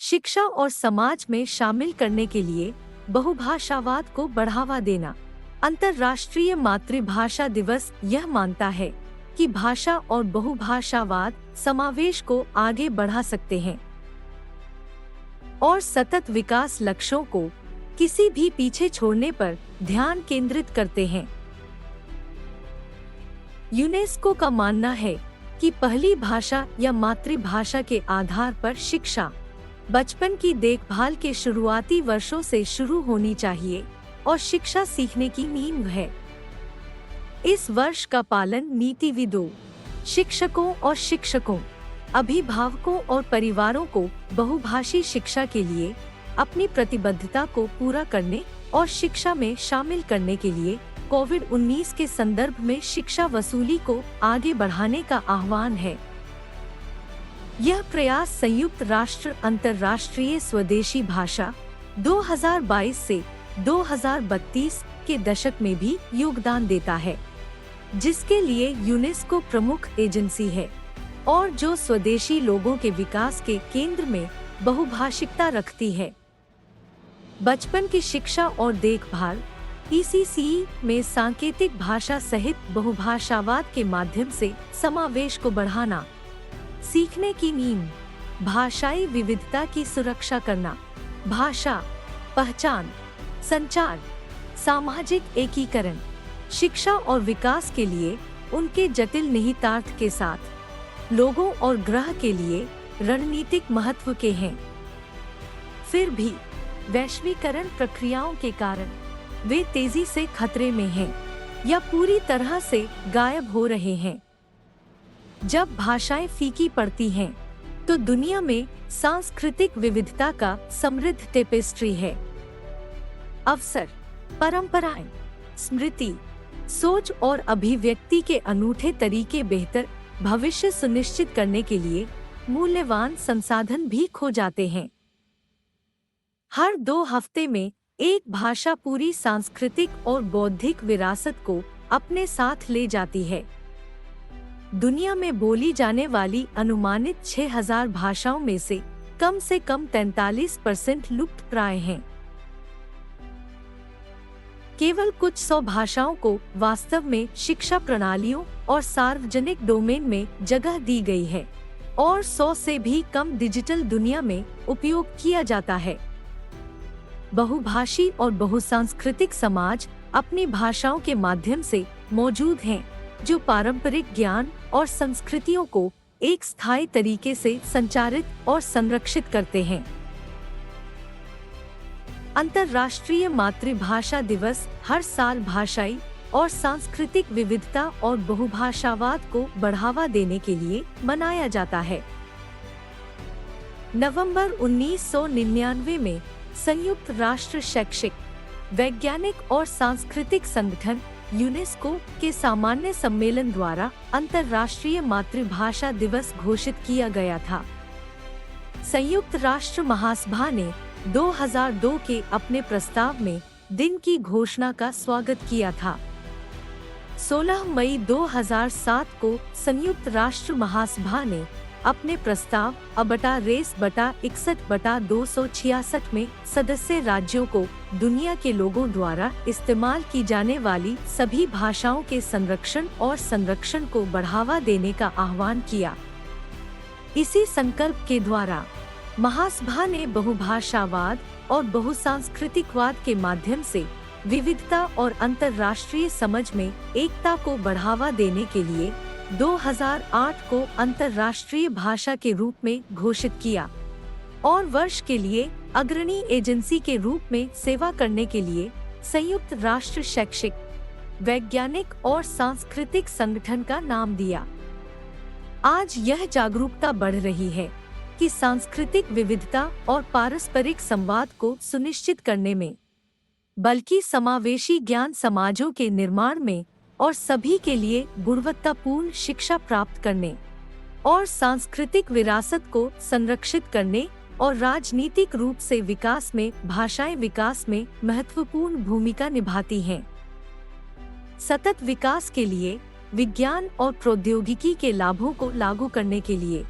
शिक्षा और समाज में शामिल करने के लिए बहुभाषावाद को बढ़ावा देना। अंतर्राष्ट्रीय मातृभाषा दिवस यह मानता है कि भाषा और बहुभाषावाद समावेश को आगे बढ़ा सकते हैं और सतत विकास लक्ष्यों को किसी भी पीछे छोड़ने पर ध्यान केंद्रित करते हैं। यूनेस्को का मानना है कि पहली भाषा या मातृभाषा के आधार पर शिक्षा बचपन की देखभाल के शुरुआती वर्षों से शुरू होनी चाहिए और शिक्षा सीखने की नींव है। इस वर्ष का पालन नीतिविदों, शिक्षकों और शिक्षकों, अभिभावकों और परिवारों को बहुभाषी शिक्षा के लिए अपनी प्रतिबद्धता को पूरा करने और शिक्षा में शामिल करने के लिए कोविड-19 के संदर्भ में शिक्षा वसूली को आगे बढ़ाने का आह्वान है। यह प्रयास संयुक्त राष्ट्र अंतर्राष्ट्रीय स्वदेशी भाषा 2022 से 2032 के दशक में भी योगदान देता है, जिसके लिए यूनेस्को प्रमुख एजेंसी है और जो स्वदेशी लोगों के विकास के केंद्र में बहुभाषिकता रखती है। बचपन की शिक्षा और देखभाल ECCE में सांकेतिक भाषा सहित बहुभाषावाद के माध्यम से समावेश को बढ़ाना, सीखने की नींव, भाषाई विविधता की सुरक्षा करना, भाषा, पहचान, संचार, सामाजिक एकीकरण, शिक्षा और विकास के लिए उनके जटिल निहितार्थ के साथ लोगों और ग्रह के लिए रणनीतिक महत्व के हैं। फिर भी वैश्वीकरण प्रक्रियाओं के कारण वे तेजी से खतरे में हैं या पूरी तरह से गायब हो रहे हैं। जब भाषाएं फीकी पड़ती हैं, तो दुनिया में सांस्कृतिक विविधता का समृद्ध टेपेस्ट्री है। अवसर, परंपराएं, स्मृति, सोच और अभिव्यक्ति के अनूठे तरीके बेहतर भविष्य सुनिश्चित करने के लिए मूल्यवान संसाधन भी खो जाते हैं। हर 2 हफ्ते में एक भाषा पूरी सांस्कृतिक और बौद्धिक विरासत को अपने साथ ले जाती है। दुनिया में बोली जाने वाली अनुमानित 6000 भाषाओं में से कम 43% लुप्तप्राय हैं। केवल कुछ 100 भाषाओं को वास्तव में शिक्षा प्रणालियों और सार्वजनिक डोमेन में जगह दी गई है और 100 से भी कम डिजिटल दुनिया में उपयोग किया जाता है। बहुभाषी और बहुसांस्कृतिक समाज अपनी भाषाओं के माध्यम से मौजूद हैं, जो पारंपरिक ज्ञान और संस्कृतियों को एक स्थायी तरीके से संचारित और संरक्षित करते हैं। अंतर्राष्ट्रीय मातृभाषा दिवस हर साल भाषाई और सांस्कृतिक विविधता और बहुभाषावाद को बढ़ावा देने के लिए मनाया जाता है। नवंबर 1999 में संयुक्त राष्ट्र शैक्षिक, वैज्ञानिक और सांस्कृतिक संगठन यूनेस्को के सामान्य सम्मेलन द्वारा अंतर्राष्ट्रीय मातृभाषा दिवस घोषित किया गया था। संयुक्त राष्ट्र महासभा ने 2002 के अपने प्रस्ताव में दिन की घोषणा का स्वागत किया था। 16 मई 2007 को संयुक्त राष्ट्र महासभा ने अपने प्रस्ताव A/61/266 में सदस्य राज्यों को दुनिया के लोगों द्वारा इस्तेमाल की जाने वाली सभी भाषाओं के संरक्षण और संरक्षण को बढ़ावा देने का आह्वान किया। इसी संकल्प के द्वारा महासभा ने बहुभाषावाद और बहुसांस्कृतिकवाद के माध्यम से विविधता और अंतर्राष्ट्रीय समझ में एकता को बढ़ावा देने के लिए 2008 को अंतर्राष्ट्रीय भाषा के रूप में घोषित किया और वर्ष के लिए अग्रणी एजेंसी के रूप में सेवा करने के लिए संयुक्त राष्ट्र शैक्षिक, वैज्ञानिक और सांस्कृतिक संगठन का नाम दिया। आज यह जागरूकता बढ़ रही है कि सांस्कृतिक विविधता और पारस्परिक संवाद को सुनिश्चित करने में, बल्कि समावेशी ज्ञान समाजों के निर्माण में और सभी के लिए गुणवत्तापूर्ण शिक्षा प्राप्त करने और सांस्कृतिक विरासत को संरक्षित करने और राजनीतिक रूप से विकास में भाषाएं विकास में महत्वपूर्ण भूमिका निभाती हैं। सतत विकास के लिए विज्ञान और प्रौद्योगिकी के लाभों को लागू करने के लिए